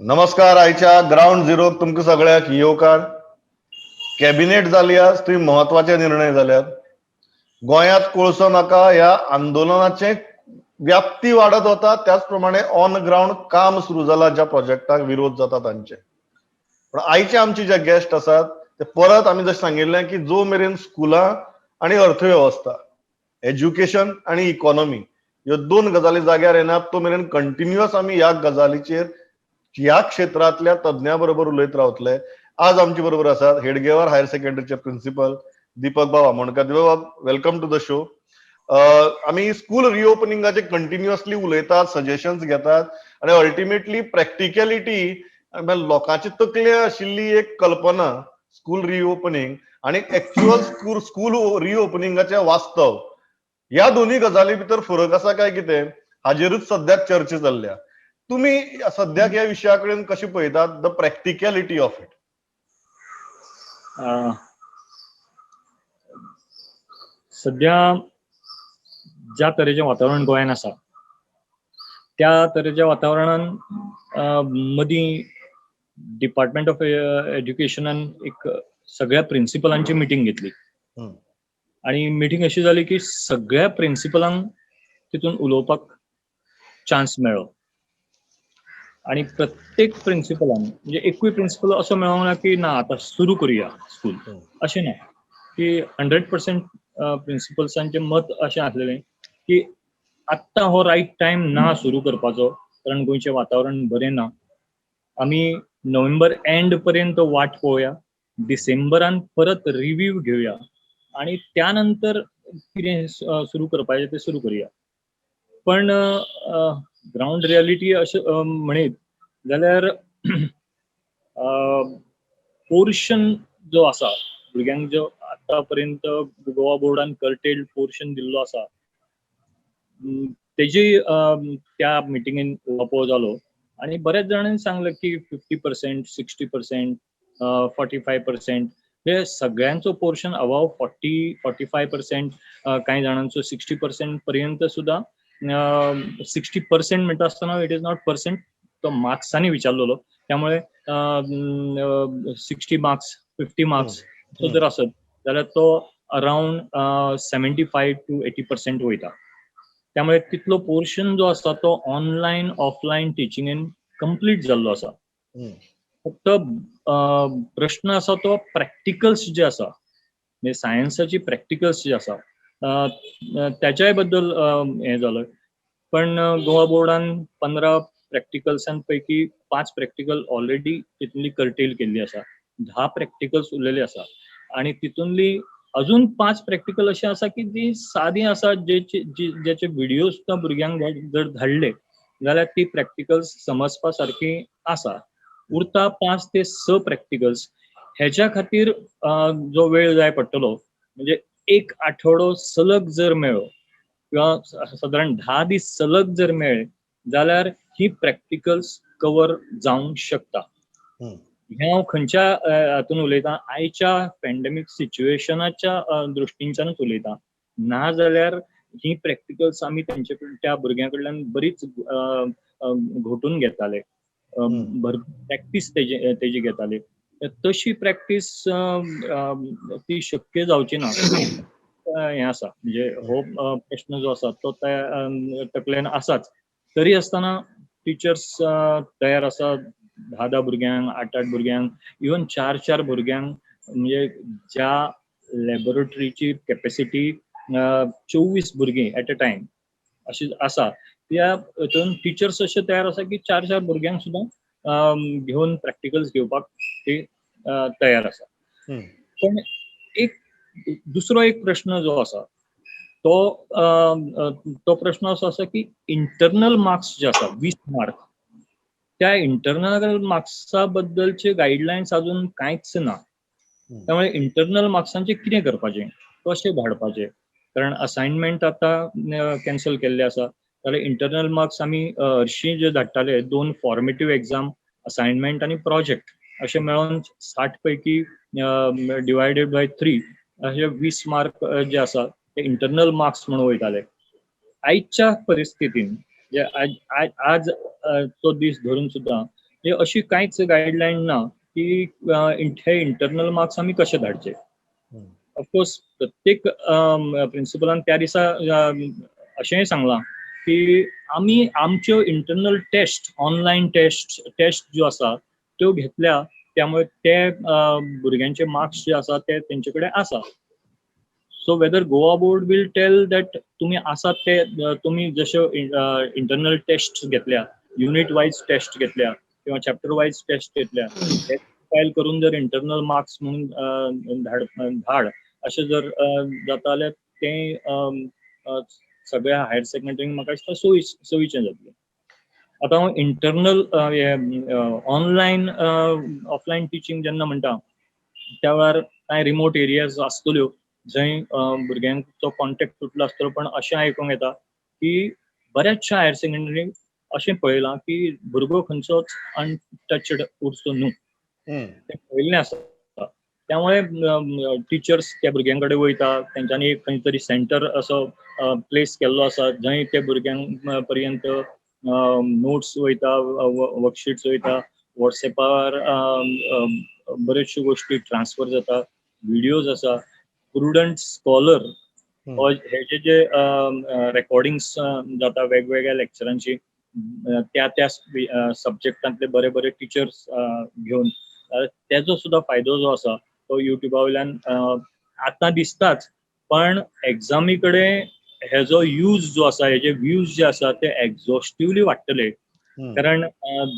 नमस्कार. आयच्या ground zero तुमकां सगळ्याक येवकार. कॅबिनेट जाली आज, थंय महत्वाचे निर्णय जाल्यात. गोंयांत कोळसो नाका ह्या आंदोलनाचे व्याप्ती वाडत वता, त्याच प्रमाणे ऑन ग्राउंड काम सुरू जाला ज्या प्रोजेक्टाक विरोध जाता तांचे. पण आयचे आमचे जे गेस्ट आसात ते परत आमी जशें सांगिल्लें की जो मेरेन स्कुलां आनी अर्थवेवस्था, एज्युकेशन आनी इकॉनॉमी ह्यो दोन गजाली जाग्यार येनात तो मेरेन कंटिन्युअस आमी ह्या गजालीचेर ह्या क्षेत्रातल्या तज्ञां बरोबर उलयत रावतले. आज आमचे बरोबर आसात हेडगेवार हायर सेकंडरीचे प्रिन्सिपल दीपक बाब आमोणकर. दीपक बाब, वेलकम टू द शो. आमी स्कूल रिओपनिंगाचे कंटिन्युअसली उलयतात, सजेशन्स घेतात आनी अल्टिमेटली प्रॅक्टिकॅलिटी लोकांची तकले आशिल्ली एक कल्पना स्कूल रिओपनिंग आनी एक्चुअल स्कूल रिओपनिंगाचे वास्तव, ह्या दोन्ही गजाली भितर फरक आसा काय कितें हाजेरूच सद्याक चर्चा जाल्ल्या. तुम्ही सद्याक ह्या विशया कडेन कशी पळयतात, द प्रॅक्टिकॅलिटी ऑफ इट? सध्या ज्या तरेचें वातावरण गोंयांत आसा त्या तरेच्या वातावरणान मदीं डिपार्टमेंट ऑफ एज्युकेशनान एक सगळ्या प्रिन्सिपलांची मिटींग घेतली आणि मिटींग अशी जाली की सगळ्या प्रिन्सिपलांक तितून उलोवपाक चान्स मेळ्ळो आणि प्रत्येक प्रिन्सिपलान म्हणजे एकूय प्रिन्सिपल असो मेळोंक ना की ना आतां सुरू करुया स्कूल, अशें ना की 100% प्रिन्सिपल्सांचें मत अशें आसलेलें की आत्तां हो रायट टायम ना सुरू करपाचो, कारण गोंयचें वातावरण बरें ना. आमी नोव्हेंबर एंड पर्यंत वाट पळोवया, डिसेंबरान परत रिव्ह्यू घेवया आणि त्यानंतर कितें सुरू करपाचें तें सुरू करुया. पण ग्राउंड रियालिटी अशें म्हणीत जाल्यार पोर्शन जो आसा भुरग्यांक जो आतां पर्यंत गोवा बोर्डान कर्टेल्ड पोर्शन दिल्लो आसा तेजी त्या मिटिंगेन वापर जालो आणि बऱ्याच जाणांनी सांगलें की 50%, 60%, 45%, हे सगळ्यांचो पोर्शन अबाव 40-45%, कांय जाणांचो 60% पर्यंत सुद्धा. 60% म्हणटा आसतना इट इज नॉट पर्सेंट, तो मार्क्सांनी विचारलेलो, त्यामुळे 60 मार्क्स 50 मार्क्स तो जर आसत जाल्यार तो अराउंड 75 to 80% वयता. त्यामुळे तितलो पोर्शन जो आसा तो ऑनलायन ऑफलायन टिचिंगेन कंप्लीट जाल्लो आसा. फक्त प्रश्न आसा तो प्रॅक्टिकल्स जे आसा म्हणजे सायन्साची प्रॅक्टिकल्स जे आसा त्याच्याय बद्दल हें जालें. पण गोवा बोर्डान 15 प्रॅक्टिकल्सां पैकी 5 प्रॅक्टिकल ऑलरेडी तितुंतली कर्टेल केल्ली आसा, 10 प्रॅक्टिकल्स उरलेले आसा आणि तितुंतली अजून 5 प्रॅक्टिकल अशें आसा की जी सादी आसा, जेचे व्हिडिओ सुद्धा भुरग्यांक जर धाडले जाल्यार ती प्रॅक्टिकल्स समजपा सारखी आसा. उरता 5 ते 6 प्रॅक्टिकल्स. हेच्या खातीर जो वेळ जाय पडटलो म्हणजे एक आठवडो सलग जर मेळ्ळो किंवा साधारण 10 दीस सलग जर मेळ्ळे जाल्यार ही प्रॅक्टिकल्स कवर जावंक शकता. हे हांव खंयच्या हातून उलयतां, आयच्या पॅन्डेमिक सिच्युएशनाच्या दृश्टींच्यानूच उलयतां. ना जाल्यार ही प्रॅक्टिकल्स आमी त्या भुरग्यां कडल्यान बरीच घोटून घेताले, प्रॅक्टीस तेजी घेताले. तशी प्रॅक्टीस ती शक्य जावची ना हें आसा. म्हणजे हो प्रश्न जो आसा तो तकलेन आसाच. तरी आसतना टिचर्स तयार आसा 10-10 भुरग्यांक, 8-8 भुरग्यांक, इवन 4-4 भुरग्यांक, म्हणजे ज्या लॅबोरेटरीची कॅपॅसिटी 24 भुरगीं एट अ टायम अशी आसा, त्या हितून टिचर्स अशे तयार आसा की 4-4 भुरग्यांक सुद्धा घेवन प्रॅक्टिकल्स घेवपाक ते तयार आसा. पण दुसरो एक प्रश्न जो आसा तो प्रश्न असो आसा की इंटरनल मार्क्स जे आसा 20 मार्क, त्या इंटरनल मार्क्सा बद्दलचे गायडलायन्स अजून कांयच ना. त्यामुळे इंटरनल मार्क्सांचे कितें करपाचें, कशें धाडपाचें, कारण असायनमेंट आतां कॅन्सल केल्ले आसा. जाल्यार इंटरनल मार्क्स आमी हरशीं जे धाडटाले 2 फॉर्मेटिव्ह एग्जाम, असायनमेंट आनी प्रोजेक्ट अशें मेळोन 60 पैकी डिवायडेड बाय 3 अशे 20 मार्क जे आसा ते इंटरनल मार्क्स म्हणून वयताले. आयच्या परिस्थितीन जे आज तो दीस धरून सुद्धा म्हणजे अशी कांयच गायडलायन ना की हे इंटरनल मार्क्स आमी कशे धाडचे. ऑफकोर्स प्रत्येक प्रिन्सिपलान त्या दिसा अशेंय सांगलां की आमी आमच्यो इंटरनल टेस्ट ऑनलायन टेस्ट ज्यो आसा त्यो घेतल्या, त्यामुळे ते भुरग्यांचे मार्क्स जे आसा ते तेंचे कडेन आसा. So whether Goa board will tell that तुम्ही आसात ते तुम्ही जश्यो इंटरनल टेस्ट घेतल्या, युनिट वायज टेस्ट घेतल्या किंवा चॅप्टर वायज टेस्ट घेतल्या, ते फायल करून जर इंटरनल मार्क्स म्हणून धाड अशें जर जाता जाल्यार ते सगळ्या हायर सेकंडरीक म्हाका दिसता सोयीचें जातलें. आतां हांव इंटरनल ऑनलायन ऑफलायन टिचींग जेन्ना म्हणटा त्या वेळार कांय रिमोट एरियाज आसतल्यो जंय भुरग्यांचो कॉन्टॅक्ट तुटलो आसतलो, पण अशें आयकूंक येता की बऱ्याचशा हायर सेकंडरीक अशें पळयलां की भुरगो खंयचोच अनटचड उरचो न्हू, तें पळयल्लें आसा. त्यामुळे टिचर्स त्या भुरग्यां कडेन वयता, तेंच्यांनी एक खंय तरी सेंटर असो प्लेस केल्लो आसा जंय त्या भुरग्यां पर्यंत नोट्स वयता, वर्कशीट्स वयता, वॉट्सॅपार बऱ्योचश्यो गोश्टी ट्रान्सफर जाता, व्हिडिओज आसा, प्रुडंट स्कॉलर हे जे रेकॉर्डिंग्स जाता वेगवेगळ्या लेक्चरांची त्या सब्जेक्टांतले बरे बरे टिचर्स घेवन तेजो सुद्धा फायदो जो आसा तो युट्यूबा वयल्यान आतां दिसताच, पण एग्जामी कडेन हेजो यूज जो आसा, हेजे व्ह्यूज जे आसा ते एक्झॉस्टिवली वाडटले, कारण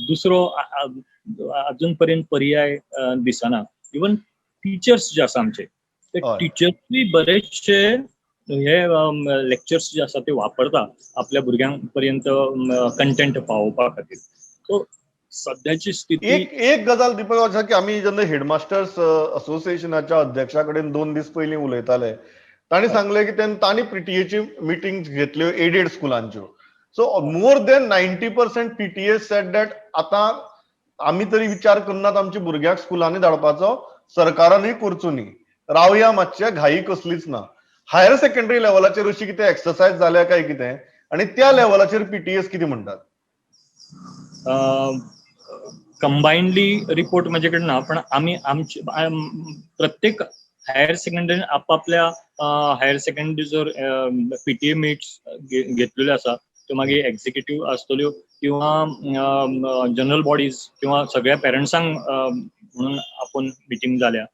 दुसरो अजून पर्यंत पर्याय दिसना. इवन टिचर्स जे आसा आमचे ते टिचर्सूय बरेचशे हे लेक्चर्स जे आसा ते वापरता आपल्या भुरग्यां पर्यंत कंटेंट पावोवपा खातीर. सो सद्याची स्थिती एक गजाल दीपक आसा की आमी जेन्ना हेडमास्टर्स असोसिएशनाच्या अध्यक्षा कडेन 2 दीस पयलीं उलयताले, तांणी सांगलें की तांणी पीटीएची मिटींग घेतल्यो एडेड स्कुलांच्यो. So more than 90% PTA said that आतां आमी तरी विचार करनात आमच्या भुरग्याक स्कुलांनी धाडपाचो, सरकारानूय करचो न्ही, रावया मातशें, घाई कसलीच ना. हायर सेकंडरी लेवलाचेर अशी कितें एक्सरसायज जाल्या काय कितें, आनी त्या लेवलाचेर पीटीएस कितें म्हणटात? कंबाईनली रिपोर्ट माझे कडेन ना, पण आमी आमचे प्रत्येक हायर सेकंडरीन आपापल्या हायर सेकंडरी जर पीटीए मीट्स घेतलेल्यो आसा, त्यो मागीर एक्झिक्युटिव्ह आसतल्यो किंवा जनरल बॉडीज किंवा सगळ्या पेरंट्सांक म्हणून आपूण मिटींग जाल्या,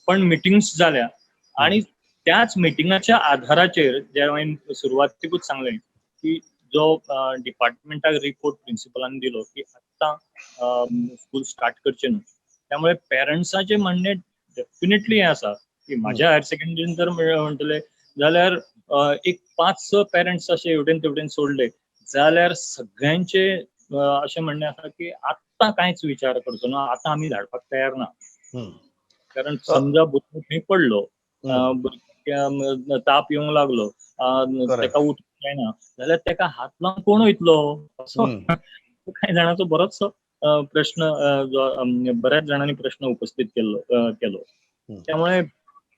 पण मिटिंग्स जाल्या आणि त्याच मिटिंगाच्या आधाराचेर जे हांवें सुरवातीकूच सांगलें की जो डिपार्टमेंटाक रिपोर्ट प्रिन्सिपलान दिलो की आत्तां स्कूल स्टार्ट करचे न्हू, त्यामुळे पेरंट्साचे म्हणणे डेफिनेटली हे आसा की म्हाज्या हायर सेकंडरीन जर म्हणटले जाल्यार एक 5-6 पेरंट्स अशे हेवटेन तेवटेन सोडले जाल्यार सगळ्यांचे अशें म्हणणें आसा की आत्तां कांयच विचार करचो ना, आतां आमी धाडपाक तयार ना. कारण समजा भुरगो खंय पडलो, ताप येवंक लागलो, तेका उठूंक जायना जाल्यार तेका हात लावंक कोण वयतलो, असो कांय जाणांचो बरोचसो प्रश्न बऱ्याच जाणांनी प्रश्न उपस्थित केलो. त्यामुळे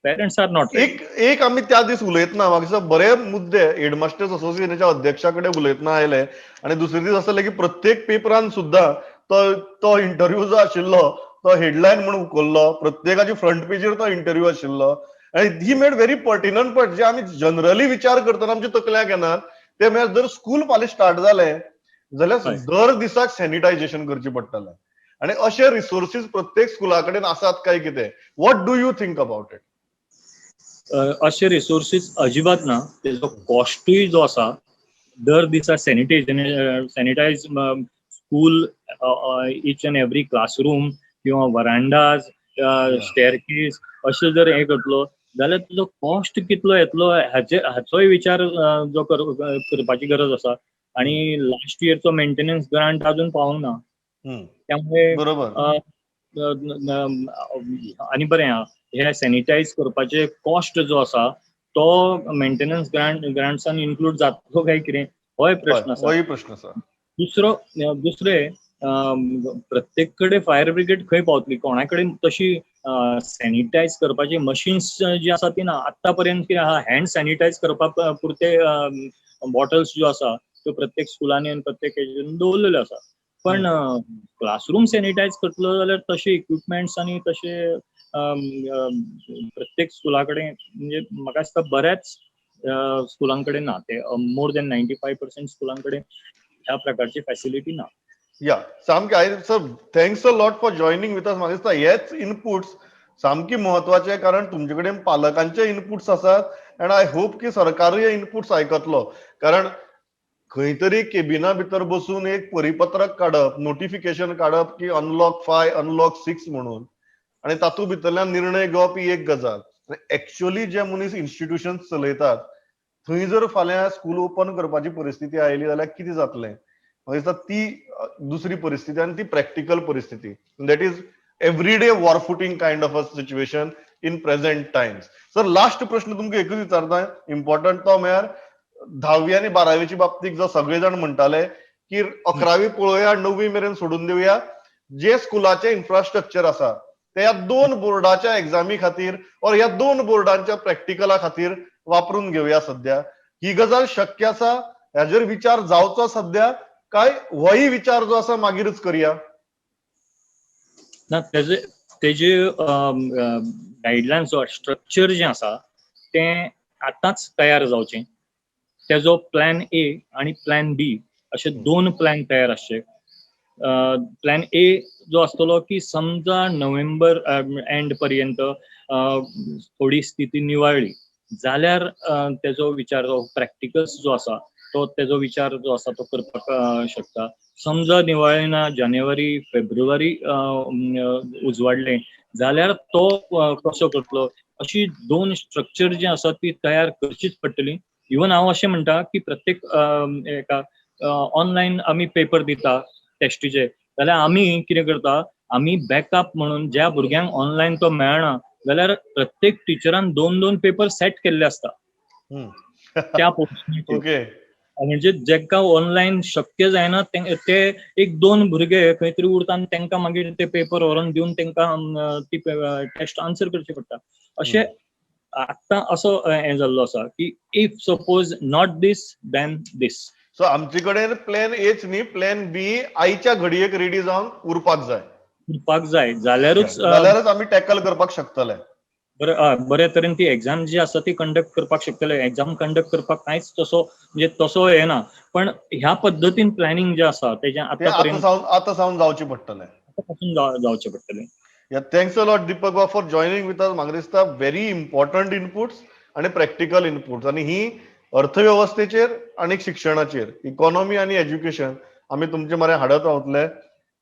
पेरंट्स आर नॉट रेडी. एक आम्ही त्या दीस उलयतना म्हाका दिसता बरे मुद्दे हेडमास्टर्स असोसिएशनाच्या अध्यक्षा कडेन उलयतना आयले, आणि दुसरे दीस आसले की प्रत्येक पेपरान सुद्धा तो इंटरव्यू जो आशिल्लो तो हेडलायन म्हणून उखल्लो, प्रत्येकाची फ्रंट पेजीर तो इंटरव्यू आशिल्लो, आणि he made very pertinent point जे आमी जनरली विचार करतना आमच्या तकल्याक येनात ते म्हळ्यार जर स्कूल फाल्यां स्टार्ट जालें जाल्यार दर दिसाक सॅनिटायझेशन करचें पडटलें, आणि अशे रिसोर्सीस प्रत्येक स्कुला कडेन आसात काय कितें? What do you think about it? अशे रिसोर्सीस अजिबात ना. तेजो कॉस्टूय जो आसा, दर दिसा sanitise school each and every classroom किंवा वरांडाज, स्टेअरकेस अशें जर हे करतलो जाल्यार तुजो कॉस्ट कितलो येतलो हाचोय विचार जो करपाची गरज आसा. आणि लास्ट इयरचो मेंटेनन्स ग्रांट अजून पावूंक ना, त्यामुळे आनी बरें आहा हे सॅनिटायज करपाचे कॉस्ट जो आसा तो मेंटेनन्स ग्रांट्सान इन्क्लूड जातलो काय कितें होय प्रश्न आसा. दुसरे प्रत्येक कडेन फायर ब्रिगेड खंय पावतली, कोणा कडेन तशी सॅनिटायज करपाची मशीन्स जी आसा ती ना. आत्ता पर्यंत कितें आहा, हँड सॅनिटायज करपा पुरते बॉटल्स ज्यो आसा त्यो प्रत्येक स्कुलांनी आनी प्रत्येक हेजेर दवरलेल्यो आसा. पण क्लासरूम सॅनिटायज करतलो जाल्यार तशे इक्विपमेंट्स आनी तशे प्रत्येक स्कुलाकडे म्हणजे म्हाका दिसता बऱ्याच स्कुलांकडे ना. ते मोर दॅन 95% स्कुलांकडे ह्या प्रकारची फॅसिलिटी ना. या सामकें sir thanks a lot for joining with us. म्हाका दिसता हेच इनपुट्स सामकी महत्वाचे, कारण तुमचे कडेन पालकांचे इनपुट्स आसात अँड आय होप की सरकारूय हे इनपुट्स आयकतलो. कारण खंय तरी केबिना भितर बसून एक परिपत्रक काडप, नोटिफिकेशन काडप की अनलॉक 5 अनलॉक 6 म्हणून, आणि तातूंत भितरल्यान निर्णय घेवप ही एक गजाल. एक्चुअली जे मनीस इन्स्टिट्यूशन चलयतात थंय जर फाल्यां स्कूल ओपन करपाची परिस्थिती आयली जाल्यार कितें जातलें? म्हाका दिसता ती दुसरी परिस्थिती आनी ती प्रॅक्टिकल परिस्थिती. That is everyday war footing kind of a situation in present times. Sir last प्रश्न तुमकां एकूच विचारता, इम्पॉर्टंट तो म्हळ्यार 10वी आनी 12वीची बाबतीत जो सगळे जाण म्हणटाले की 11वी पळोवया 9वी मेरेन सोडून दिवया, जे स्कुलाचे इन्फ्रास्ट्रक्चर आसा ते ह्या 2 बोर्डाच्या एग्जामी खातीर और ह्या 2 बोर्डांच्या प्रॅक्टिकला खातीर वापरून घेवया सध्या. ही गजाल शक्य आसा? हाजेर विचार जावचो सध्या, काय होय विचार जो आसा मागीरच करया? ना तेजे गायडलायन्स स्ट्रक्चर जे आसा तें आतांच तयार जावचें. तेजो प्लॅन ए आणि प्लॅन बी अशे 2 प्लॅन तयार आसचे. प्लॅन ए जो आसतलो की समजा नोव्हेंबर एंड पर्यंत थोडी स्थिती निवाळली जाल्यार तेजो विचार जो प्रॅक्टिकल्स जो आसा तो तेजो विचार जो आसा तो करपाक शकता. समजा निवाळेना जानेवारी फेब्रुवारी उजवाडले जाल्यार तो कसो करतलो, अशी 2 स्ट्रक्चर जी आसा ती तयार करचीच पडटली. इवन हांव अशें म्हणटा की प्रत्येक एका ऑनलायन आमी पेपर दिता टेस्टीचे, जाल्यार आमी कितें करता, आमी बॅकअप म्हणून ज्या भुरग्यांक ऑनलायन तो मेळना जाल्यार प्रत्येक टिचरान 2-2 पेपर सेट केल्ले आसता त्या पोस्टाचेर. ओके. म्हणजे जेका ऑनलायन शक्य जायना ते 1-2 भुरगे खंय तरी उरता आनी तांकां मागीर ते पेपर व्हरोन दिवन तांकां ती टेस्ट आन्सर करची पडटा. अशें आत्तां असो हें जाल्लो आसा की if suppose not this then this. So आमचे कडेन प्लॅन एच न्ही, प्लॅन बी आयच्या घडयेक रेडी जावन उरपाक जाय. करपाक जाय जाल्यारूच जाल्यारच आमी टॅकल करपाक शकतले. बरे तरेन ती एग्जाम जी आसा ती कंडक्ट करपाक शकतले. एग्जाम कंडक्ट करपाक कांयच तसो म्हणजे तसो हे ना, पण ह्या पद्दतीन प्लॅनिंग जे आसा तेजे ते आतां पर्यंत आतां सावन जावचे पडटले. जावचे पडटले. थँक्स अ लॉट दीपक बाब फॉर जॉईनिंग विथ अस. म्हाका दिसता व्हेरी इम्पॉर्टंट इनपुट्स आणि प्रॅक्टिकल इनपुट्स, आणि ही अर्थव्यवस्थेचेर आणि शिक्षणाचेर, इकॉनॉमी आणि एज्युकेशन आमी तुमचे म्हऱ्यान हाडत रावतले.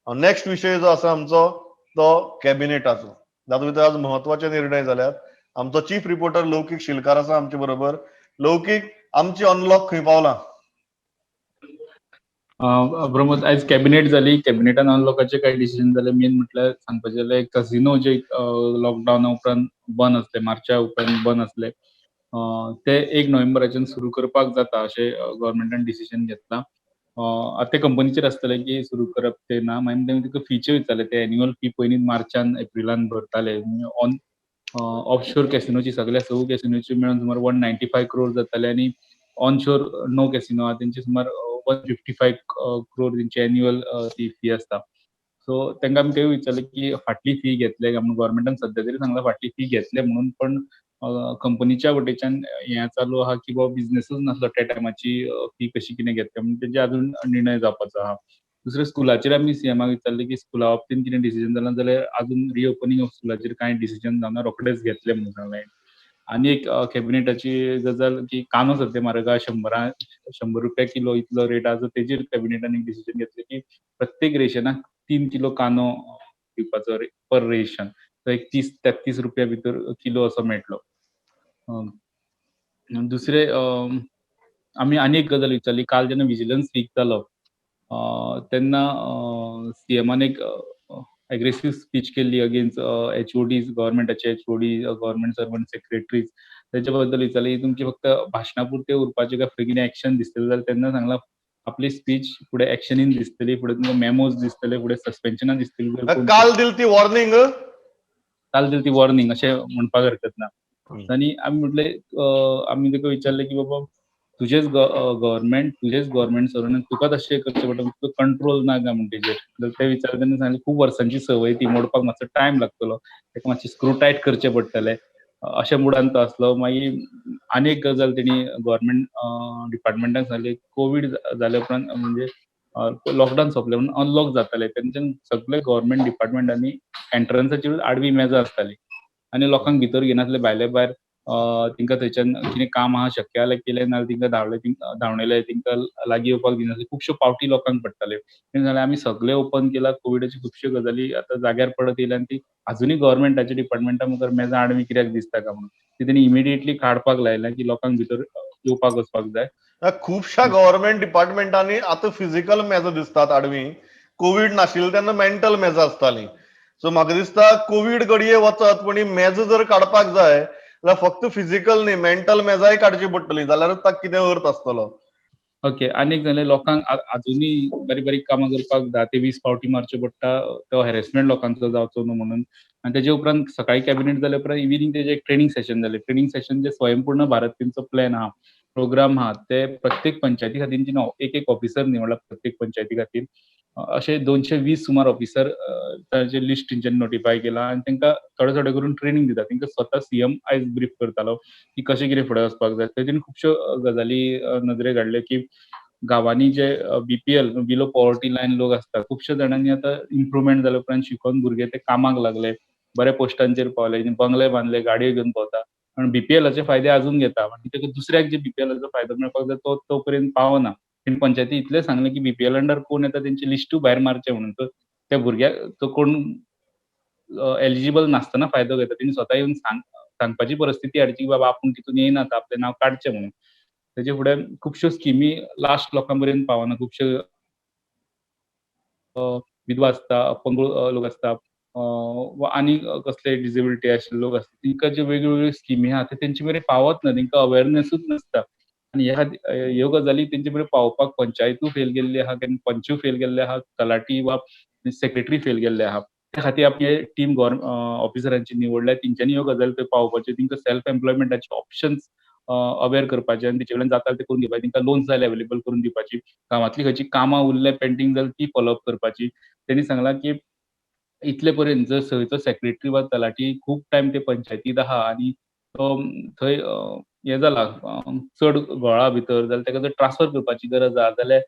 नेक्स्ट विशय जो आसा आमचो तो कॅबिनेटाचो, जातूंत भितर आज म्हत्वाचे निर्णय जाल्यात. आमचो चीफ रिपोर्टर लौकीक शिलकार आसा आमचे बरोबर. लौकीक, आमची अनलॉक खंय पावला? प्रमोद, आयज कॅबिनेट जाली. कॅबिनेटान अनलॉकाचे कांय डिसिजन जाले. मेन म्हटल्यार सांगपाचें जाल्यार कसिनो जे लॉकडावना उपरांत बंद आसले, मार्चा उपरांत बंद आसले, ते 1 नोव्हेंबराच्यान सुरू करपाक जाता अशें गव्हर्मेंटान डिसिजन घेतला. आतां ते कंपनीचेर आसतलें की सुरू करप ते ना. मागीर तेणें तिका फीचे विचारले. ते एन्युअल फी पयलीं मार्चान एप्रिलान भरताले. ऑन ऑफशोर कॅसिनोची सगळ्या 6 कॅसिनोची मेळून सुमार 195 crore जाताले, आनी ऑनशोर 9 कॅसिनो आहा तेंची सुमार 155 crore तेंची एन्युअल ती फी आसता. सो तांकां आमी तेवूय विचारलें की फाटली फी घेतले काय म्हणून. गव्हर्मेंटान सद्या तरी सांगलां फाटली फी घेतले म्हणून, पण कंपनीच्या वटेच्यान हें चालू आहा की बाबा बिझनेसच नासलो त्या टायमाची फी कशी कितें घेतले म्हणून तेजे अजून निर्णय जावपाचो आहा. दुसरे स्कुलाचेर आमी सीएमाक विचारलें की स्कुला बाबतींत कितें डिसिजन जालां जाल्यार अजून रिओपनिंग ऑफ स्कुलाचेर कांय डिसिजन जावना, रोखडेच घेतले म्हणून सांगलें. आनी एक कॅबिनेटाची गजाल की कांदो सद्या म्हारग आहा. 100 रुपया किलो इतलो रेट आहा. तेजेर कॅबिनेटान एक डिसिजन घेतलें की प्रत्येक रेशनाक 3 किलो कांदो दिवपाचो पर रेशन. तो एक 30-33 रुपया भितर किलो असो मेळटलो. दुसरे आमी आनी एक गजाल विचारली. काल जेन्ना विजिलन्स वीक जालो तेन्ना सीएमान एक एग्रेसीव स्पीच केल्ली अगेन्स्ट एचओडीज, गव्हर्मेंटाचे एचओडी, गव्हर्मेंट सर्वंट, सेक्रेटरीज. तेच्या बद्दल विचारली तुमची फक्त भाशणा पुरते उरपाचे काय फुडें कितें एक्शन दिसतलें जाल्यार तेन्ना सांगलां आपली स्पीच फुडें एक्शनीन दिसतली, फुडें तुमकां मेमोज दिसतले, फुडें सस्पेन्शनान दिसतली. काल दिली ती वॉर्निंग. काल दिली ती वॉर्निंग अशें म्हणपाक हरकत ना. आनी आमी म्हटलें आमी ताका विचारलें की बाबा तुझेच गव्हर्नमेंट सरून तुका तशें करचें पडटा, तुका कंट्रोल ना काय म्हण तेजेर. जाल्यार ते विचार तेन्ना सांगलें खूब वर्सांची संवय ती मोडपाक मातसो टायम लागतलो. ताका मातशें स्क्रू टायट करचें पडटलें. अशे मुडान तो आसलो. मागीर आनी एक गजाल तेणी गव्हर्नमेंट डिपार्टमेंटाक सांगली, कोवीड जाल्या उपरांत म्हणजे लॉकडावन सोंपलें म्हणून अनलॉक जातालें. तेन्ना सगळे गव्हर्नमेंट डिपार्टमेंटांनी एंट्रन्साचेरूच आडवी मेजां आसतालीं आनी लोकांक भितर घेनासले, भायले भायर तिंका थंयच्यान कितें काम आहा शक्य जाल्यार केलें, नाजाल्यार तिंका धांवणयले, तिंका लागीं येवपाक दिनासले. खुबश्यो पावटी लोकांक पडटाल्यो. तेन्ना सांगलें आमी सगळें ओपन केलां, कोविडाच्यो खुबश्यो गजाली आतां जाग्यार पडत येयल्या आनी ती अजुनूय गव्हर्नमेंटाच्या डिपार्टमेंटा मुखार मेजां आडवी कित्याक दिसता काय म्हणून. ती तेणी इमिडिएटली काडपाक लायलें की लोकांक भितर येवपाक वचपाक जाय. खुबशा गव्हर्नमेंट डिपार्टमेंटांनी आता फिजिकल मेजो दिसतात आडवी. कोविड नाशिल्ले तेन्ना मेंटल मेजां आसतालीं. सो म्हाका दिसता कोविड घडये वचत पण ही मेज जर काडपाक जाय जाल्यार फक्त फिजिकल न्ही, मेंटल मेजाय काडची पडटली, जाल्यारूच ताका कितें अर्थ आसतलो. ओके. आनीक जालें लोकांक अजुनूय बारीक बारीक कामां करपाक 10 ते 20 फावटी मारच्यो पडटा, तो हॅरेसमेंट लोकांचो जावचो न्हू म्हणून. आनी तेजे उपरांत सकाळी कॅबिनेट जाल्या उपरांत इव्हिनिंग तेजें एक ट्रेनिंग सेशन जालें. ट्रेनिंग सेशन जे स्वयंपूर्ण भारत तेंचो प्लॅन आहा, प्रोग्राम आहा, ते प्रत्येक पंचायती खातीर एक ऑफिसर निवडला प्रत्येक पंचायती खातीर. अशे 220 सुमार ऑफिसर ताचें लिस्ट तेंच्यांनी नोटिफाय केलां आनी तांकां थोडे थोडे करून ट्रेनिंग दिता. तांकां स्वता सीएम आयज ब्रीफ करतालो की कशें कितें फुडें वचपाक जाय. तेजेन खुबश्यो गजाली नदरेक हाडल्यो की गांवांनी जे बीपीएल बिलो पॉवर्टी लायन लोक आसता, खुबश्या जाणांनी आतां इम्प्रुवमेंट जाल्या उपरांत शिकून भुरगे ते कामाक लागले, बऱ्या पोस्टांचेर पावले, बंगले बांदले, गाडयो घेवन भोंवता. पण बीपीएलाचे फायदे अजून घेता आनी ताका दुसऱ्याक जे बीपीएलाचो फायदो मेळपाक जाय तो पर्यंत पावना. तेणी पंचायती इतलें सांगलें की बीपीएल अंडर कोण येता तेंची लिस्टूय भायर मारचें म्हणून. त्या भुरग्याक तो कोण एलिजिबल नासतना फायदो घेता, तेणी स्वता येवन सांगपाची परिस्थिती हाडची की बाबा आपूण तितून येयनात, आपलें नांव काडचें म्हणून. तेजे फुडें खुबश्यो स्किमी लास्ट लोकां पर्यंत पावना. खुबश्यो विधवा आसता, अपंग लोक आसता, वा आनी कसले डिसेबिलिटी आशिल्ले लोक आसता, तिंका ज्यो वेगळ्यो स्किमी आहा ते तेंचे मेरेन पावत ना, तेंकां अवेरनेसूच नासता. आनी ह्यो गजाली तेंचे मेरेन पावोवपाक पंचायतूय फेल गेल्ली आहा, केन्ना पंचूय फेल गेल्ले आहा, तलाटी वा सेक्रेटरी फेल गेल्ले आहा. त्या खातीर आपली टीम ऑफिसरांची निवडल्या, तेंच्यांनी ह्यो गजाली थंय पावोवपाच्यो, तेंकां सेल्फ एम्प्लॉयमेंटाचे ऑप्शन्स अवेअर करपाचे आनी तेचे कडल्यान जाता ते करून दिवपाचे, तेंकां लोन्स जाय अवेलेबल करून दिवपाची, गांवांतली खंयची कामां उरल्या पेंडींग जाल्यार ती फॉलोअप करपाची. तेणी सांगलां की इतले पर्यंत जर थंयचो सेक्रेटरी वा तलाटी खूब टायम ते पंचायतींत आहा आनी तो थंय हें जाला चड घोळा भितर, जाल्यार ताका जर ट्रान्सफर करपाची गरज आहा जाल्यार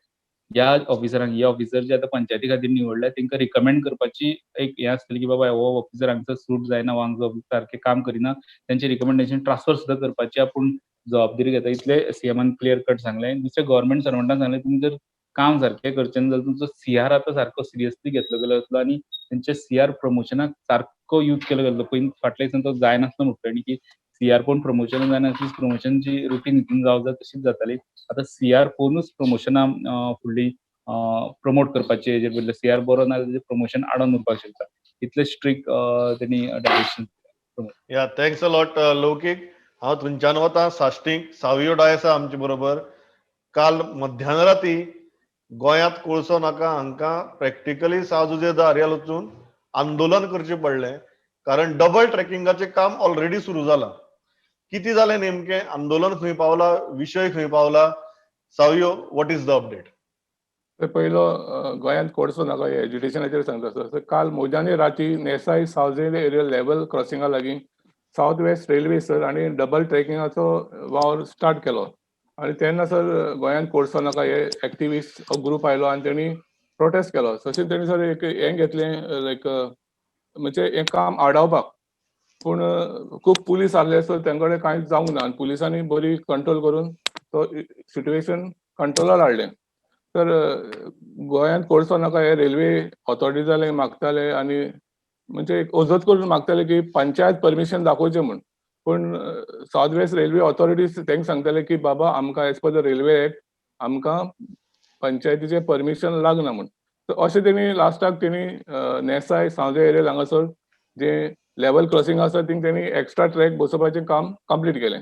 ह्या ऑफिसरांक हे ऑफिसर जे आतां पंचायती खातीर निवडल्या तेंकां रिकमेंड करपाची एक हें आसतली की बाबा हो ऑफिसर हांगसर सूट जायना वा हांगा सारकें काम करिना, तेंचें रिकमेंडेशन ट्रान्सफर सुद्दां करपाची आपूण जबाबदारी घेता. इतलें सीएमान क्लियर कट सांगलें. दुसऱ्या गव्हर्नमेंट सर्वंटान सांगलें तुमी जर काम सारकें करचें ना जाल्यार तुमचो सीआर आतां सारको सिरियसली घेतलो गेलो वतलो आनी तेंचे सीआर प्रमोशनाक सारको यूज केलो गेलो. फाटल्या दिसांनी तो जायनासलो म्हणटालो की सीआर कोण प्रमोशन जायना, प्रमोशनची रुटीन हितून जावंक जाय तशीच जाताली. आतां सीआर पळोवनूच प्रमोशनां फुडलीं प्रमोट करपाची, हेजेर बदला सीआर बरो ना जाल्यार प्रमोशन आडोवन उरपाक शकता. इतले स्ट्रिक्ट तेणी डायरेक्शन. या थँक्स अ लॉट लौकीक. हांव थंयच्यान वतां साश्टीक. सावयो डाय आसा आमचे बरोबर. काल मध्यान राती गोंयांत कोळसो नाका हांकां प्रॅक्टिकली सावजुजे दर्यार वचून आंदोलन करचें पडलें, कारण डबल ट्रॅकिंगाचें काम ऑलरेडी सुरू जालां. कितें जालें नेमकें, आंदोलन खंय पावला, विशय खंय पावला? सावयो, वॉट इज द अपडेट? पयलो गोंयांत कोळसो नाका हे एज्युकेशनाचेर सांगता सर. काल मोजांनी राती नेसाय सावजे एरिया लेवल क्रॉसिंगा लागीं सावथ वेस्ट रेल्वे सर आनी डबल ट्रॅकिंगाचो वावर स्टार्ट केलो. आनी तेन्ना सर गोंयांत कोळसो नाका हे एक्टिविस्ट ग्रूप आयलो आनी तेणी प्रोटेस्ट केलो. तशेंच तेणी सर एक हें घेतलें लायक म्हणजे हें काम आडावपाक. पूण खूब पुलीस आहले सो तेंचे कडेन कांयच जावंक ना आनी पुलिसांनी बरी कंट्रोल करून तो सिट्युएशन कंट्रोलार हाडलें. तर गोंयांत कोळसो नाका हे रेल्वे ऑथॉरिटीजाले मागताले आनी म्हणजे अजत करून मागताले की पंचायत परमिशन दाखोवचें म्हूण. पूण सावथ वेस्ट रेल्वे ऑथॉरिटीज तेंकां सांगताले की बाबा आमकां as per the railway act आमकां पंचायतीचें परमिशन लागना म्हूण. अशें तेणी लास्टाक तेणी नेसाय सावजे एरिया हांगासर जे लेवल क्रॉसिंग आसा थिंग तेणी एक्स्ट्रा ट्रॅक बसोवपाचें काम कंप्लीट केलें.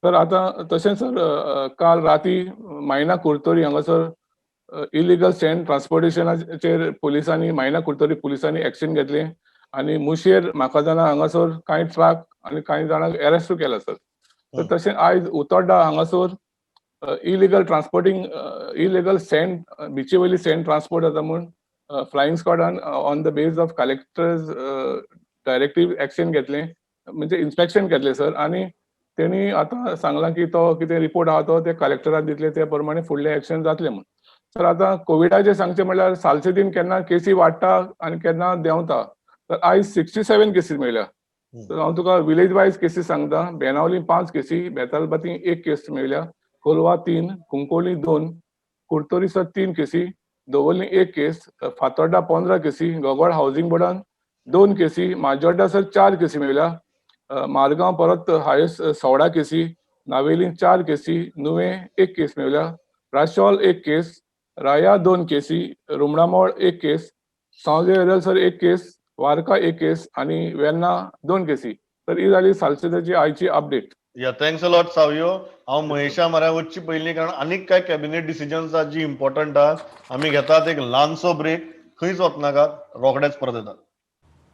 तर आतां तशेंच सर काल राती मायना कुर्तोरी हांगासर इलिगल सँड ट्रान्सपोर्टेशनाचेर पुलिसांनी मायना कुर्तोरी पुलिसांनी एक्शन घेतली आनी मुशेर म्हाकाजाना हांगासर कांय ट्रक आनी कांय जाणांक अरेस्टूय केला सर. तर तशें आयज उतोड्डा हांगासर इलिगल ट्रान्सपोर्टिंग इलिगल सँड बिची वयली सँड ट्रान्सपोर्ट जाता म्हूण फ्लायिंग स्क्वॉडान on the base of collectors directive action घेतलें, म्हणजे इन्स्पेक्शन केलें सर. आनी तेणी आतां सांगलां की तो कितें रिपोर्ट आहा तो ते कलेक्टराक दितले, ते प्रमाणे फुडलें एक्शन जातलें म्हूण. सर आतां कोविडाचें सांगचें म्हणल्यार सालसेतीन केन्ना केसी वाडटा आनी केन्ना देंवता. तर आयज 67 केसीस मेळ्ळ्या. तर हांव तुका विलेज वायज केसीस सांगता. बेनावली 5 केसी, बेतालबाती 1 केस मेळ्ळ्या, कोलवा 3, कुंकोळी 2, कुर्तोरीसर 3 केसी, दवर्ली 1 केस, फातोड्डा 15 केसी, गोगोळ हावसिंग बोर्डान 2 केसी, माजोड्डा सर 4 केसी मेळ्ळ्या, मारगांव परत हायस्ट 16 केसी, नावेली 4 केसी, नुवें 1 केस मेळ्ळ्या, राशोल 1 केस, राया 2 केसी, रुमडामोळ 1 केस, सांवजे एरल सर 1 केस, वारका 1 केस आनी वेर्ना 2 केसी. तर ही जाली सालसेताची आयची update. Yeah thanks a lot सावयो. हांव महेशा म्हऱ्या वचची पयलीं कारण आनीक कांय कॅबिनेट डिसिजन्स आहात जी इम्पॉर्टंट आहात. आमी घेतात एक ल्हानसो ब्रेक. खंयच वचनाकात, रोखडेच परत येतात.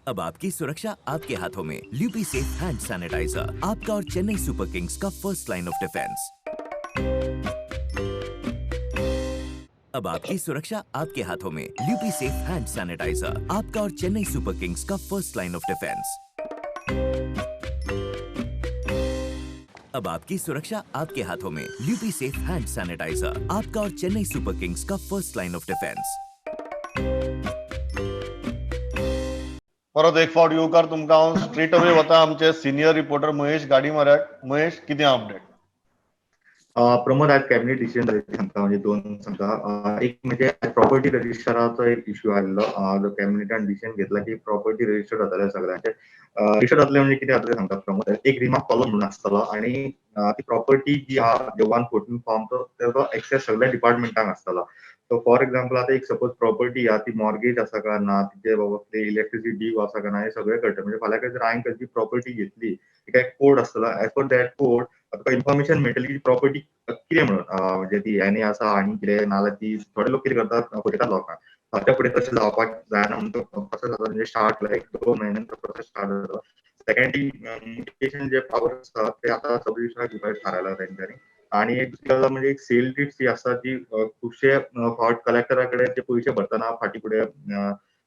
अब आपकी सुरक्षा आपके हाथों में। ल्यूपी सेफ हैंड सैनिटाइजर, आपका और चेन्नई सुपर किंग्स का फर्स्ट लाइन ऑफ डिफेंस। अब आपकी सुरक्षा आपके हाथों में। ल्यूपी सेफ हैंड सैनिटाइजर, आपका और चेन्नई सुपर किंग्स का फर्स्ट लाइन ऑफ डिफेंस। अब आपकी सुरक्षा आपके हाथों में। ल्यूपी सेफ हैंड सैनिटाइजर, आपका और चेन्नई सुपर किंग्स का फर्स्ट लाइन ऑफ डिफेंस। परत एक फावट येवकार तुमकां हांव स्ट्रेट अवे वता आमचे सिनियर रिपोर्टर महेश गाडी म्हऱ्याक. महेश, कितें अपडेट? प्रमोद, आज कॅबिनेट डिसिजन झाले सांगता, म्हणजे 2 सांगता. एक म्हणजे प्रॉपर्टी रजिस्टराचो एक इश्यू आयिल्लो. जो कॅबिनेटान डिसिजन घेतला की प्रॉपर्टी रजिस्टर जातले सगळ्यांचे. रजिस्टर जातले म्हणजे कितें जातलें सांगता प्रमोद. एक रिमार्क कॉलम म्हणून आसतलो आनी ती प्रॉपर्टी जी आहा जे 114 फॉर्म तेजो एक्सेस सगळ्या डिपार्टमेंटांक आसतलो. सो फॉर एक्झाम्पल आतां एक सपोज प्रॉपर्टी आहा ती मॉर्गेज आसा काय ना, तिचे बाबा इलेक्ट्रिसिटी ड्यू आसा काय ना, हे सगळें कळटा. म्हणजे फाल्यां जर हांवें खंयची प्रॉपर्टी घेतली, तिका एक कोड आसतलो. As per that code Tuka information मेळटली की प्रॉपर्टी कितें म्हणून, म्हणजे ती एनी आसा आनी कितें नाल्यार ती थोडे लोक कितें करतात फटयतात लोकांक. फाटल्या फुडें तशें जावपाक जायना म्हणून प्रोसेस जाता, म्हणजे स्टार्ट लायक 2 म्हयन्यानंतर प्रोसेस स्टार्ट जाता. सेकंडली म्युटेशन जे पावर आसता ते आतां सब डिव्हिजनल डिवायड थारायला तेंच्यांनी. आणि एक दुसरी गजाल म्हणजे एक सेल टीप्स जी आसता ती खुबशे फावट कलेक्टरा कडेन ते पयशे भरतना फाटी फुडें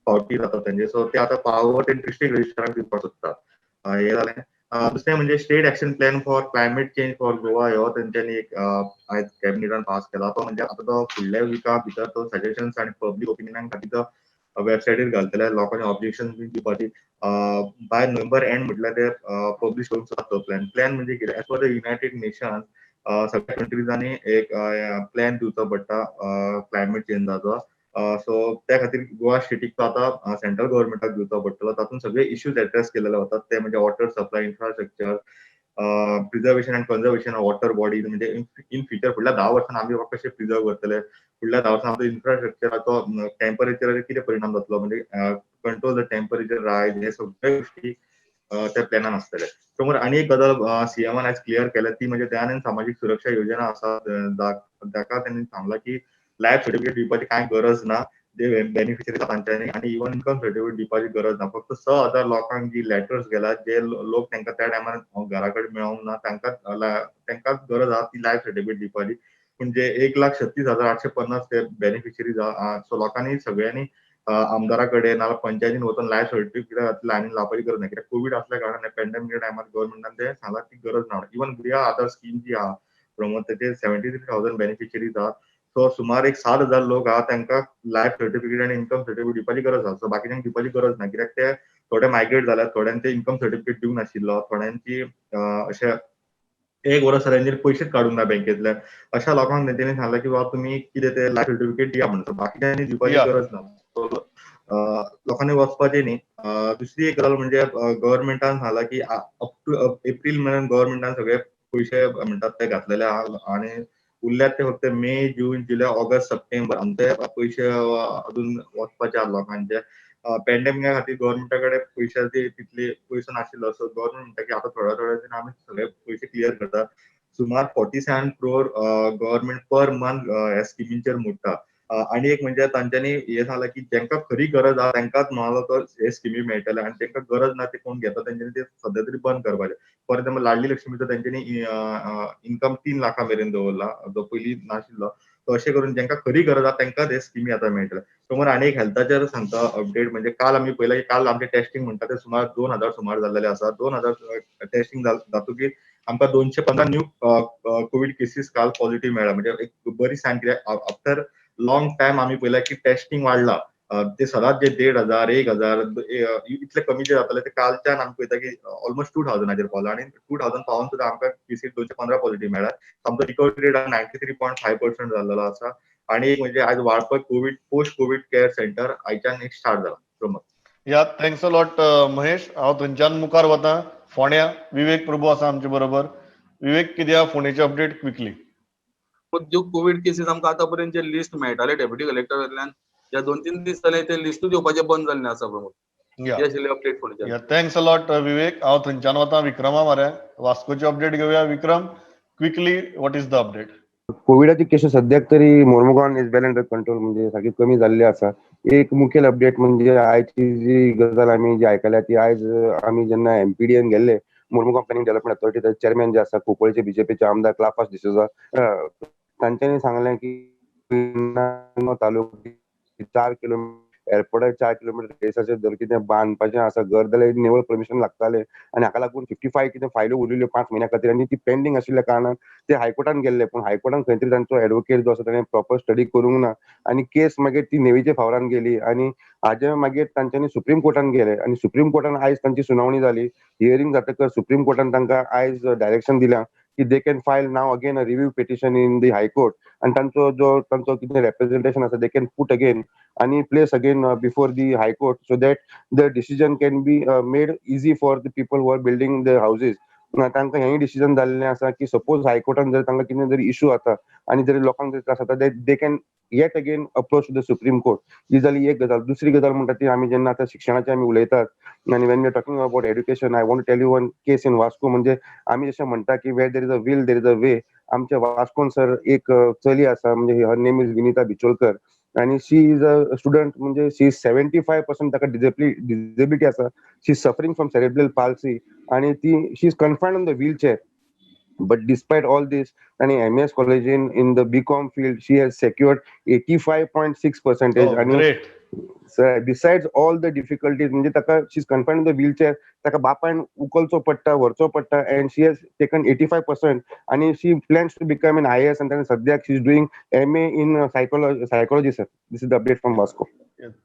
फावटी जातात तेंचे. सो ते आतां पावर ते डिस्ट्रिक्ट रजिस्ट्राराक दिवपाक सोदतात. हे जालें. दुसरें म्हणजे state action plan for climate change for Goa हो तेंच्यांनी एक आयज कॅबिनेटान पास केला. तो म्हणजे आतां तो फुडल्या विका भितर तो सजेशन्स आनी पब्लीक ओपिनियना खातीर तो वेबसायटीर घालतले. लोकांनी ऑब्जेक्शन बी दिवपाची. बाय नोव्हेंबर एंड म्हटल्यार ते पब्लीश करूंक सोदतात तो प्लॅन म्हणजे कितें, as per the United nations सगळ्या कंट्रीजांनी एक प्लॅन दिवचो पडटा क्लायमेट चेंजाचो. सो त्या खातीर गोवा स्टेटीक आतां सेंट्रल गव्हर्मेंटाक दिवचो पडटलो. तातूंत सगळे इश्यूज एड्रेस केलेले वतात. ते म्हणजे water supply infrastructure, preservation and conservation of water bodies. म्हणजे इन फ्युचर फुडल्या 10 वर्सांनी आमी कशे प्रिजर्व करतले, फुडल्या 10 वर्सांनी आमचो इन्फ्रास्ट्रक्चराचो टेम्परेचराचेर कितें परिणाम जातलो, म्हणजे कंट्रोल द टेम्परेचर रायज, हे सगळे गोष्टी त्या प्लॅनान आसतले. समोर आनी एक गजाल सीएमान आयज क्लियर केल्या ती म्हणजे दयानंद सामाजीक सुरक्षा योजना आसा ताका तेणी सांगला की लायफ सर्टिफिकेट दिवपाची कांय गरज ना. जे बेनिफिशरी तांच्यांनी आनी इवन इन्कम सर्टिफिकेट दिवपाची गरज ना. फक्त 6,000 लोकांक जी लेटर्स गेल्यात, जे लोक तांकां त्या टायमार घरा कडेन मेळोंक ना, तांकां गरज आहा ती लायफ सर्टिफिकेट दिवपाची. म्हणजे 1,36,850 ते बेनिफिशरीज आहा. सो लोकांनी सगळ्यांनी आमदारा कडेन नाल्यार पंचायतीन वचून लायफ सर्टिफिकेट लायनी लावपाची गरज ना. कित्याक कोवीड आसल्या कारणान पॅन्डेमिक टायमार गव्हर्मेंटान ते सांगला ती गरज ना. इवन गृह आधार स्कीम जी आहा प्रमोद, तेचे 73,000 बेनिफिशरीज आहा. सो सुमार एक 7,000 लोक आहा तांकां लायफ सर्टिफिकेट आनी इन्कम सर्टिफिकेट दिवपाची गरज आहा. सो बाकीच्यांक दिवपाची गरज ना. कित्याक ते थोडे मायग्रेट जाल्यात, थोड्यांक ते इन्कम सर्टिफिकेट दिवंक नाशिल्लो, थोड्यांची अशे 1 वर्स जाल्यार पयशेच काडूंक ना बँकेतल्यान. अशा लोकांक तेंच्यांनी सांगला की बाबा तुमी कितें ते लायफ सर्टिफिकेट दिया म्हणून. बाकीच्यांनी दिवपाची गरज ना. लोकांनी वचपाचें न्ही. दुसरी एक गजाल म्हणजे गव्हर्मेंटान सांगला की अप टू एप्रील म्हयन्यान गव्हर्मेंटान सगळे पयशे म्हणटात ते घातलेले आहा आनी उरल्यात ते फक्त मे, जून, जुलय, ऑगस्ट, सप्टेंबर आमचे पयशे अजून वचपाचे आहा लोकांचे. पॅन्डेमिका खातीर गव्हर्मेंटा कडेन पयशांचे तितले पयसो नाशिल्लो. सो गव्हर्मेंट म्हणटा की आतां थोड्या थोड्या आमी सगळे पयशे क्लियर करता. सुमार 47 crore गव्हर्मेंट पर मंथ ह्या स्किमीचेर मोडटा. आनी एक म्हणजे तांच्यांनी हे सांगलां की जांकां खरी गरज आहा तांकांच म्हाका तो हे स्किमी मेळटले आनी तांकां गरज ना ते कोण घेता तेंच्यांनी ते सद्या तरी बंद करपाचे. फॉर एग्जाम्पल लाडली लक्ष्मीचो तेंच्यांनी इन्कम 3 लाखा मेरेन दवरला, जो पयलीं नाशिल्लो. सो अशें करून जांकां खरी गरज आसा तांकां ते स्किमी आतां मेळटले. समोर आनी एक हेल्थाचेर सांगता अपडेट, म्हणजे काल आमी पळयला की काल आमचे टेस्टिंग म्हणटा ते सुमार 2000 सुमार जाल्लेले आसा. 2000 टेस्टिंग जातकीर आमकां 215 न्यू कोविड केसीस काल पॉझिटिव्ह मेळ्ळा. म्हणजे एक बरी सायन, कित्याक आफ्टर लॉंग टायम आमी पळयला की टेस्टिंग वाडला. ते सदांच जे 1,500 1000 इतले कमी जे जाताले ते कालच्यान आमी पळयता की ऑलमोस्ट 2000 पावला, आनी 2000 पावून सुद्दां आमकां केसीस 215 पॉझिटिव्ह मेळ्ळा. आमचो रिकवरी रेट 93.5% जाल्लो आसा. आणि एक म्हणजे आज Valpoi COVID post COVID care centre आयच्यान एक स्टार्ट जाला. प्रमोद. या थँक्स अ लॉट महेश. हांव थंयच्यान मुखार वतां. फोंड्या विवेक प्रभू आसा आमचे बरोबर. विवेक, कितें आहा फोंडेची अपडेट क्विकली? ज्यो कोविड केसीस आमकां आतां पर्यंत जे लिस्ट मेळटाले डेप्युटी कलेक्टर कडल्यान, जे 2-3 दीस जाले ते लिस्टूच येवपाचे बंद जाल्ले आसा प्रमोद. या हे आशिल्ले अपडेट फोंडेच्यान. या थँक्स अ लॉट विवेक. हांव थंयच्यान वतां विक्रमा मारे. वास्कोची अपडेट घेवया. Vikram, quickly what is the update? कोविडाची केसेस सद्याक तरी मोर्मुगांवान इज वेल अंडर कंट्रोल, म्हणजे सारकी कमी जाल्ली आसा. एक मुखेल अपडेट म्हणजे आयची जी गजाल आमी जी आयकल्या ती आयज आमी जेन्ना एमपीडीएन गेल्ले, Mormugao planning development authority chairman जे आसा कुंकळ्ळेचे बीजेपीचे आमदार क्लाफास डिसोजा, तांच्यांनी सांगलें की तालुका 4 किलोमीटर एअरपोर्टार 4 किलोमीटर रेसाचेर जर कितें बांदपाचें आसा घर जाल्यार नेवल परमिशन लागतालें, आनी हाका लागून 55 कितें फायल्यो उरिल्ल्यो 5 म्हयन्या खातीर, आनी ती पेंडींग आशिल्ल्या कारणान ते हायकोर्टान गेल्ले. पूण हायकोर्टान खंय तरी तांचो एडवोकेट जो आसा ताणें प्रॉपर स्टडी करूंक ना, आनी केस मागीर ती नेवीच्या फावरान गेली, आनी हाजे मागीर तांच्यांनी सुप्रीम कोर्टान गेले, आनी सुप्रीम कोर्टान आयज तांची सुनावणी जाली. हियरिंग जातकर सुप्रीम कोर्टान तांकां आयज डायरेक्शन दिलां की they can file now again a review petition in the high court, आनी तांचो कितें रिप्रेझेंटेशन आसा दे कॅन पुट अगेन आणि place again before the high court, so that the decision can be made easy for the people who are building the houses. तांकां हेंय decision जाल्लें आसा की सपोज हायकोर्टान जर तांकां कितें जरी इशू जाता आनी जरी लोकांक जर त्रास जाता they can yet again approach to the supreme court. ही जाली एक गजाल. दुसरी गजाल म्हणटा ती आमी जेन्ना आतां शिक्षणाचें आमी उलयतात, आनी when we are talking about education, I want to tell you one case in Vasco. म्हणजे आमी जशें म्हणटा की where there is a will there is a way. आमच्या वास्कोन सर एक चली आसा, म्हणजे her name is Vinita Bicholkar, आणि शी इज अ स्टुडंट, म्हणजे शी इज 75% ताका डिसेबिलिटी आसा. She is suffering from cerebral palsy, आणि ती she is confined on the wheelchair. But despite all this, and MS college in the BCom field, she has secured 85.6%. Oh, आणि great. besides all the difficulties, म्हणजे ताका she is confined on the wheelchair, ताका बापायन उखलचो पडटा, व्हरचो पडटा, and she has taken 85%, आणि she plans to become an IAS, आणि सद्याक she is doing MA in psychology sir. This is the update from Vasco.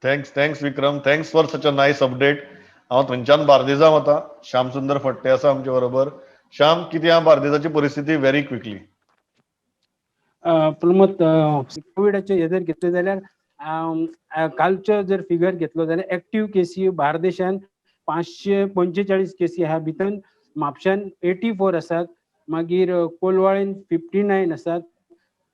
Thanks Vikram. Thanks for such a nice update. हांव थंयच्यान बार्देजा वतां. श्याम सुंदर फडते आसा आमचे बरोबर. श्याम, कितें आहा बार्देजाची परिस्थिती व्हेरी क्विकली? प्रमोद, कोविडाचे हे जर घेतले जाल्यार कालचो जर फिगर घेतलो जाल्यार एक्टिव्ह केसी बार्देशान 545 केसी आहा. भितर म्हापशान 84 आसात, मागीर कोलवाळेन 59 आसात,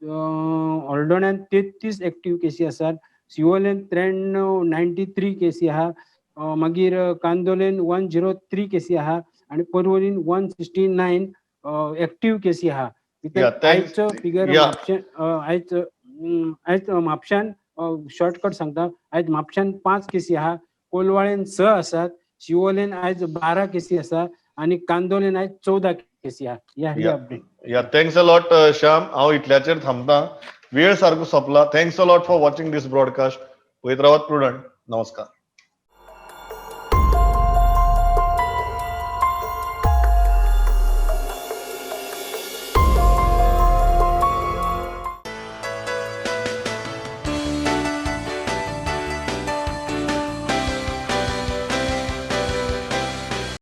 हळदोण्यान 33 एक्टिव्ह केसी आसात, सिवोलेन 93 केसी आहा, मागीर कांदोलेन 103 केसी आहा, आणि पर्वरीन 169 एक्टिव्ह केसी आहा. आयचो फिगर आयज म्हापशान शॉर्टकट सांगता, आयज म्हापशान 5 केसी आहा, कोलवाळेन 6 आसात, शिवोलेन आयज 12 केसी आसा, आणि कांदोलेन आयज 14 केसी आहा. ही update. Yeah thanks a lot Shyam. हांव इतल्याचेर थांबतां. वेळ सारको सोंपला. Thanks a lot for watching this broadcast. पळयत रावात प्रुडंट. नमस्कार.